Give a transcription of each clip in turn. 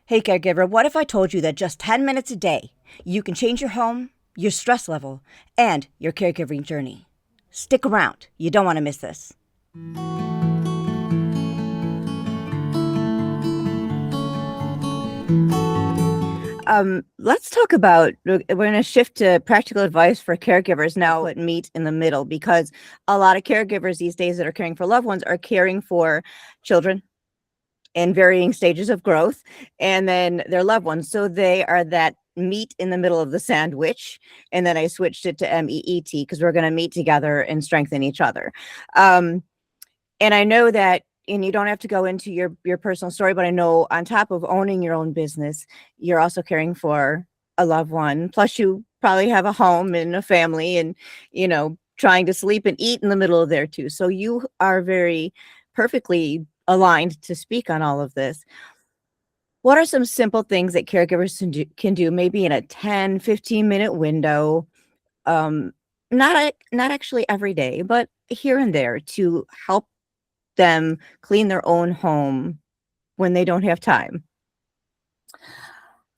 Hey, caregiver, what if I told you that just 10 minutes a day, you can change your home, your stress level, and your caregiving journey? Stick around. You don't want to miss this. Let's talk about, we're going to shift to practical advice for caregivers now, put meat in the middle, because a lot of caregivers these days that are caring for loved ones are caring for children in varying stages of growth and then their loved ones. So they are that meat in the middle of the sandwich. And then I switched it to MEET because we're going to meet together and strengthen each other. Um, and I know that, and you don't have to go into your personal story, but I know on top of owning your own business, you're also caring for a loved one. Plus you probably have a home and a family and, trying to sleep and eat in the middle of there too. So you are very perfectly aligned to speak on all of this. What are some simple things that caregivers can do maybe in a 10-15 minute window? Not actually every day, but here and there to help them clean their own home when they don't have time.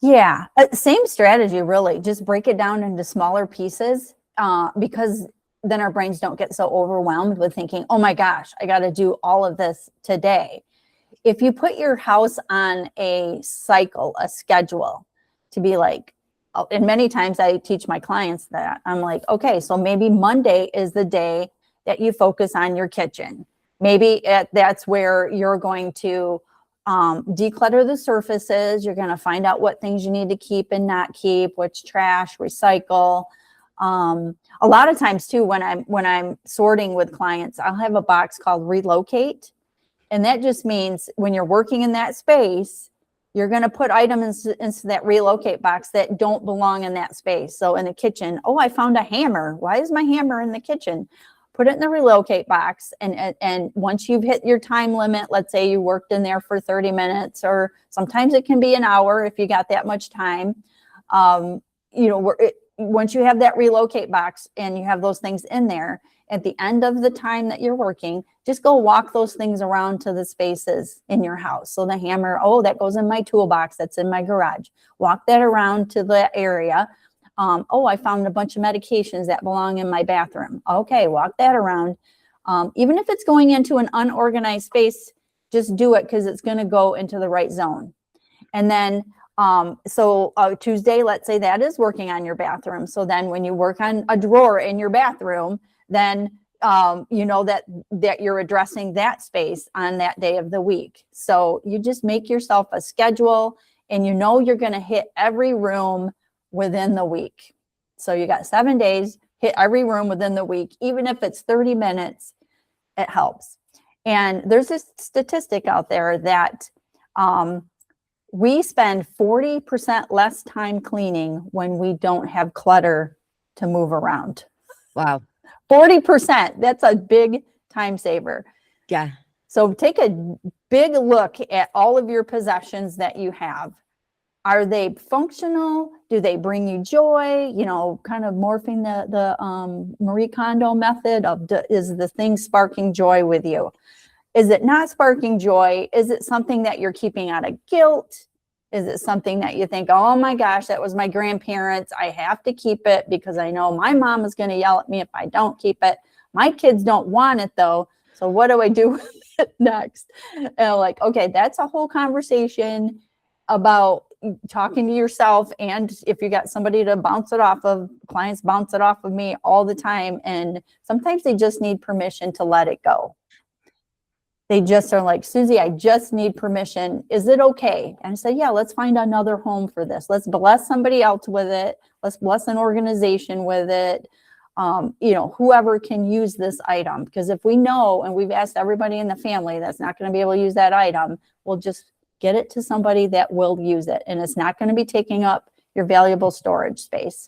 Yeah, same strategy, really. Just break it down into smaller pieces because then our brains don't get so overwhelmed with thinking, oh my gosh, I got to do all of this today. If you put your house on a cycle, a schedule to be like, and many times I teach my clients that I'm like, okay, so maybe Monday is the day that you focus on your kitchen. Maybe that's where you're going to declutter the surfaces. You're going to find out what things you need to keep and not keep, which trash, recycle. A lot of times too, when I'm sorting with clients, I'll have a box called relocate. And that just means when you're working in that space, you're going to put items into that relocate box that don't belong in that space. So in the kitchen, oh, I found a hammer. Why is my hammer in the kitchen? Put it in the relocate box. And once you've hit your time limit, let's say you worked in there for 30 minutes, or sometimes it can be an hour if you got that much time. Once you have that relocate box and you have those things in there, at the end of the time that you're working, just go walk those things around to the spaces in your house. So the hammer, oh, that goes in my toolbox that's in my garage. Walk that around to the area. Oh, I found a bunch of medications that belong in my bathroom. Okay, walk that around. Even if it's going into an unorganized space, just do it because it's going to go into the right zone. And then Tuesday, let's say that is working on your bathroom. So then when you work on a drawer in your bathroom, then you know that you're addressing that space on that day of the week. So you just make yourself a schedule, and you know you're going to hit every room within the week. So you got 7 days, hit every room within the week, even if it's 30 minutes, it helps. And there's this statistic out there that we spend 40% less time cleaning when we don't have clutter to move around. Wow. 40%. That's a big time saver. Yeah. So take a big look at all of your possessions that you have. Are they functional? Do they bring you joy? Kind of morphing the Marie Kondo method of is the thing sparking joy with you? Is it not sparking joy? Is it something that you're keeping out of guilt? Is it something that you think, oh my gosh, that was my grandparents, I have to keep it because I know my mom is going to yell at me if I don't keep it. My kids don't want it though. So what do I do with it next? And I'm like, okay, that's a whole conversation about talking to yourself. And if you got somebody to bounce it off of, clients bounce it off of me all the time. And sometimes they just need permission to let it go. They just are like, Susie, I just need permission. Is it okay? And I said, yeah, let's find another home for this. Let's bless somebody else with it. Let's bless an organization with it. Whoever can use this item. Because if we know, and we've asked everybody in the family that's not going to be able to use that item, we'll just get it to somebody that will use it. And it's not going to be taking up your valuable storage space.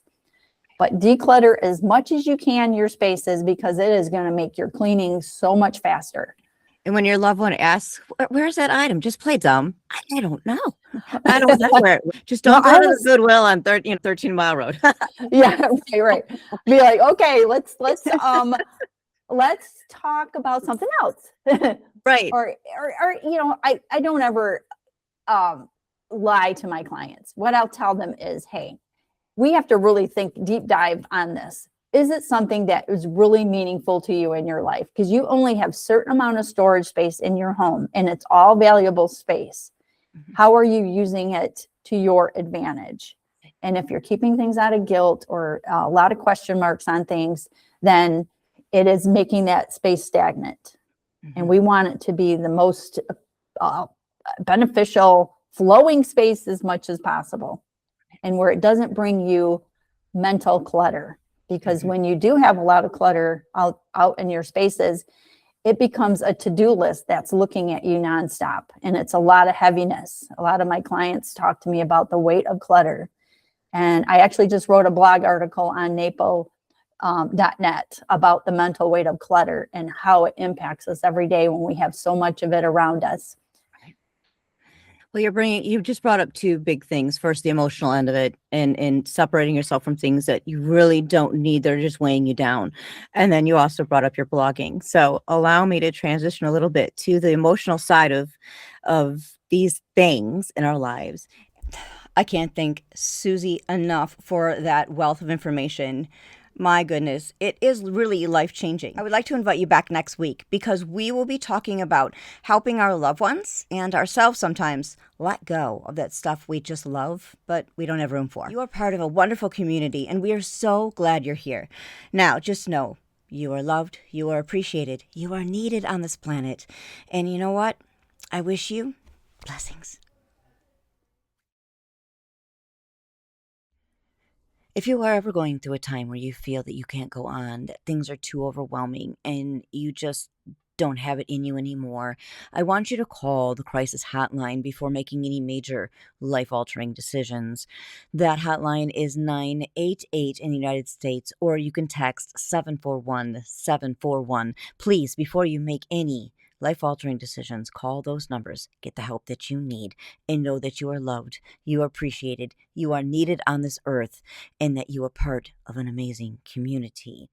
But declutter as much as you can your spaces, because it is going to make your cleaning so much faster. And when your loved one asks, where's that item? Just play dumb. I don't know. I don't know where. Just don't go to the Goodwill on 13 Mile Road. Yeah, right. Be like, okay, let's talk about something else. Right. Or I don't ever lie to my clients. What I'll tell them is, hey, we have to really think deep dive on this. Is it something that is really meaningful to you in your life? Because you only have certain amount of storage space in your home, and it's all valuable space. How are you using it to your advantage? And if you're keeping things out of guilt or a lot of question marks on things, then it is making that space stagnant. And we want it to be the most beneficial, flowing space as much as possible, and where it doesn't bring you mental clutter. Because when you do have a lot of clutter out in your spaces, it becomes a to-do list that's looking at you nonstop. And it's a lot of heaviness. A lot of my clients talk to me about the weight of clutter. And I actually just wrote a blog article on NAPO.net about the mental weight of clutter and how it impacts us every day when we have so much of it around us. Well, you just brought up two big things. First, the emotional end of it and separating yourself from things that you really don't need. They're just weighing you down. And then you also brought up your blogging. So allow me to transition a little bit to the emotional side of these things in our lives. I can't thank Susie enough for that wealth of information. My goodness, it is really life-changing. I would like to invite you back next week because we will be talking about helping our loved ones and ourselves sometimes let go of that stuff we just love, but we don't have room for. You are part of a wonderful community, and we are so glad you're here. Now, just know you are loved, you are appreciated, you are needed on this planet. And you know what? I wish you blessings. If you are ever going through a time where you feel that you can't go on, that things are too overwhelming, and you just don't have it in you anymore, I want you to call the crisis hotline before making any major life-altering decisions. That hotline is 988 in the United States, or you can text 741-741. Please, before you make any life-altering decisions, call those numbers, get the help that you need, and know that you are loved, you are appreciated, you are needed on this earth, and that you are part of an amazing community.